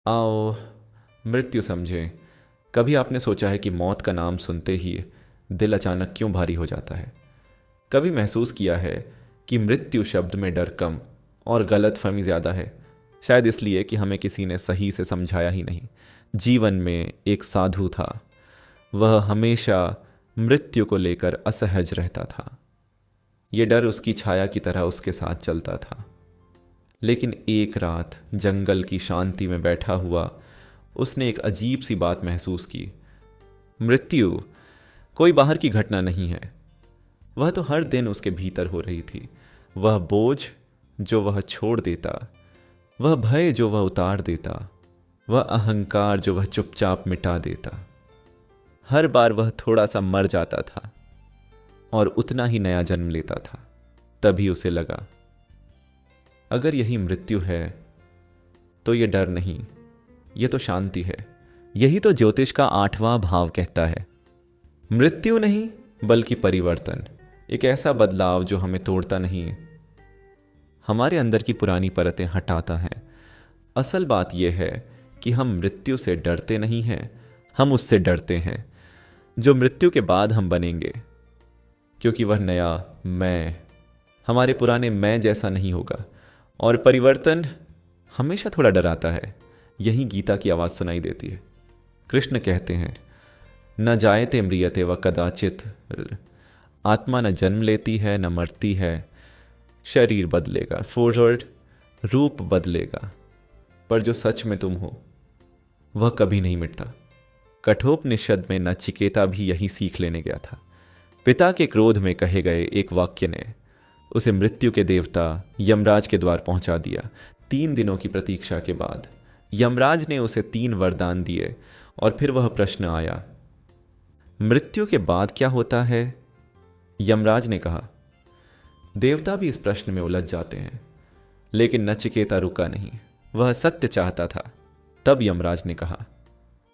आओ मृत्यु समझें। कभी आपने सोचा है कि मौत का नाम सुनते ही दिल अचानक क्यों भारी हो जाता है? कभी महसूस किया है कि मृत्यु शब्द में डर कम और गलतफहमी ज़्यादा है? शायद इसलिए कि हमें किसी ने सही से समझाया ही नहीं। जीवन में एक साधु था, वह हमेशा मृत्यु को लेकर असहज रहता था। ये डर उसकी छाया की तरह उसके साथ चलता था। लेकिन एक रात जंगल की शांति में बैठा हुआ उसने एक अजीब सी बात महसूस की। मृत्यु कोई बाहर की घटना नहीं है, वह तो हर दिन उसके भीतर हो रही थी। वह बोझ जो वह छोड़ देता, वह भय जो वह उतार देता, वह अहंकार जो वह चुपचाप मिटा देता। हर बार वह थोड़ा सा मर जाता था और उतना ही नया जन्म लेता था। तभी उसे लगा, अगर यही मृत्यु है तो ये डर नहीं, ये तो शांति है। यही तो ज्योतिष का 8वां भाव कहता है। मृत्यु नहीं बल्कि परिवर्तन, एक ऐसा बदलाव जो हमें तोड़ता नहीं, हमारे अंदर की पुरानी परतें हटाता है। असल बात यह है कि हम मृत्यु से डरते नहीं हैं, हम उससे डरते हैं जो मृत्यु के बाद हम बनेंगे, क्योंकि वह नया मैं हमारे पुराने मैं जैसा नहीं होगा। और परिवर्तन हमेशा थोड़ा डराता है। यही गीता की आवाज़ सुनाई देती है। कृष्ण कहते हैं, न जायते म्रियते व कदाचित, आत्मा न जन्म लेती है न मरती है। शरीर बदलेगा, फॉरवर्ड रूप बदलेगा, पर जो सच में तुम हो वह कभी नहीं मिटता। कठोपनिषद में नचिकेता भी यही सीख लेने गया था। पिता के क्रोध में कहे गए एक वाक्य ने उसे मृत्यु के देवता यमराज के द्वार पहुंचा दिया। 3 दिनों की प्रतीक्षा के बाद यमराज ने उसे 3 वरदान दिए और फिर वह प्रश्न आया, मृत्यु के बाद क्या होता है? यमराज ने कहा। देवता भी इस प्रश्न में उलझ जाते हैं, लेकिन नचिकेता रुका नहीं, वह सत्य चाहता था। तब यमराज ने कहा,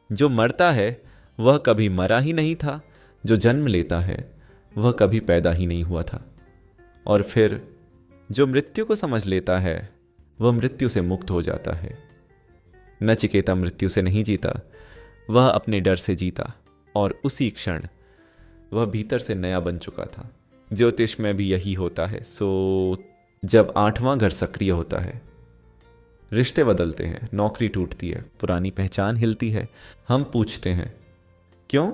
जो मरता है वह कभी मरा ही नहीं था, जो जन्म लेता है वह कभी पैदा ही नहीं हुआ था, और फिर जो मृत्यु को समझ लेता है वह मृत्यु से मुक्त हो जाता है। नचिकेता मृत्यु से नहीं जीता, वह अपने डर से जीता, और उसी क्षण वह भीतर से नया बन चुका था। ज्योतिष में भी यही होता है। जब 8वां घर सक्रिय होता है, रिश्ते बदलते हैं, नौकरी टूटती है, पुरानी पहचान हिलती है। हम पूछते हैं क्यों,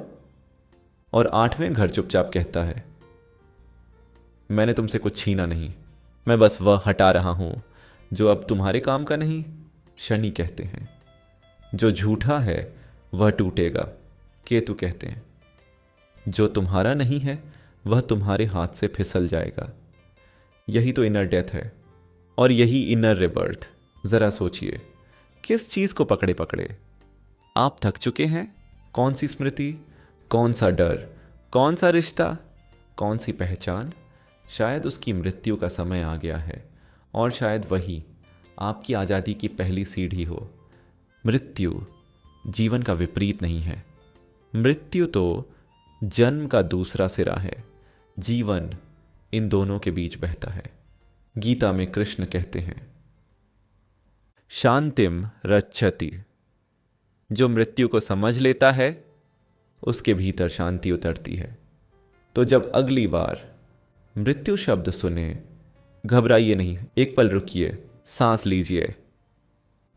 और 8वें घर चुपचाप कहता है, मैंने तुमसे कुछ छीना नहीं, मैं बस वह हटा रहा हूं जो अब तुम्हारे काम का नहीं। शनि कहते हैं, जो झूठा है वह टूटेगा। केतु कहते हैं, जो तुम्हारा नहीं है वह तुम्हारे हाथ से फिसल जाएगा। यही तो इनर डेथ है, और यही इनर रिबर्थ। जरा सोचिए, किस चीज को पकड़े पकड़े आप थक चुके हैं? कौन सी स्मृति, कौन सा डर, कौन सा रिश्ता, कौन सी पहचान? शायद उसकी मृत्यु का समय आ गया है, और शायद वही आपकी आज़ादी की पहली सीढ़ी हो। मृत्यु जीवन का विपरीत नहीं है, मृत्यु तो जन्म का दूसरा सिरा है। जीवन इन दोनों के बीच बहता है। गीता में कृष्ण कहते हैं, शांतिम रक्षति, जो मृत्यु को समझ लेता है उसके भीतर शांति उतरती है। तो जब अगली बार मृत्यु शब्द सुने, घबराइए नहीं, एक पल रुकिए, सांस लीजिए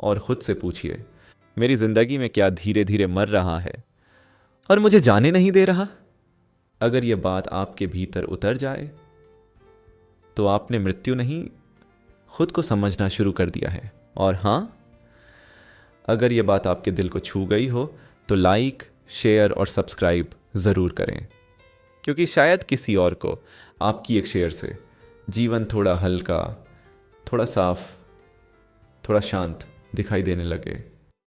और खुद से पूछिए, मेरी जिंदगी में क्या धीरे धीरे मर रहा है और मुझे जाने नहीं दे रहा? अगर यह बात आपके भीतर उतर जाए तो आपने मृत्यु नहीं, खुद को समझना शुरू कर दिया है। और हां, अगर यह बात आपके दिल को छू गई हो तो लाइक, शेयर और सब्सक्राइब ज़रूर करें, क्योंकि शायद किसी और को आपकी एक शेयर से जीवन थोड़ा हल्का, थोड़ा साफ, थोड़ा शांत दिखाई देने लगे।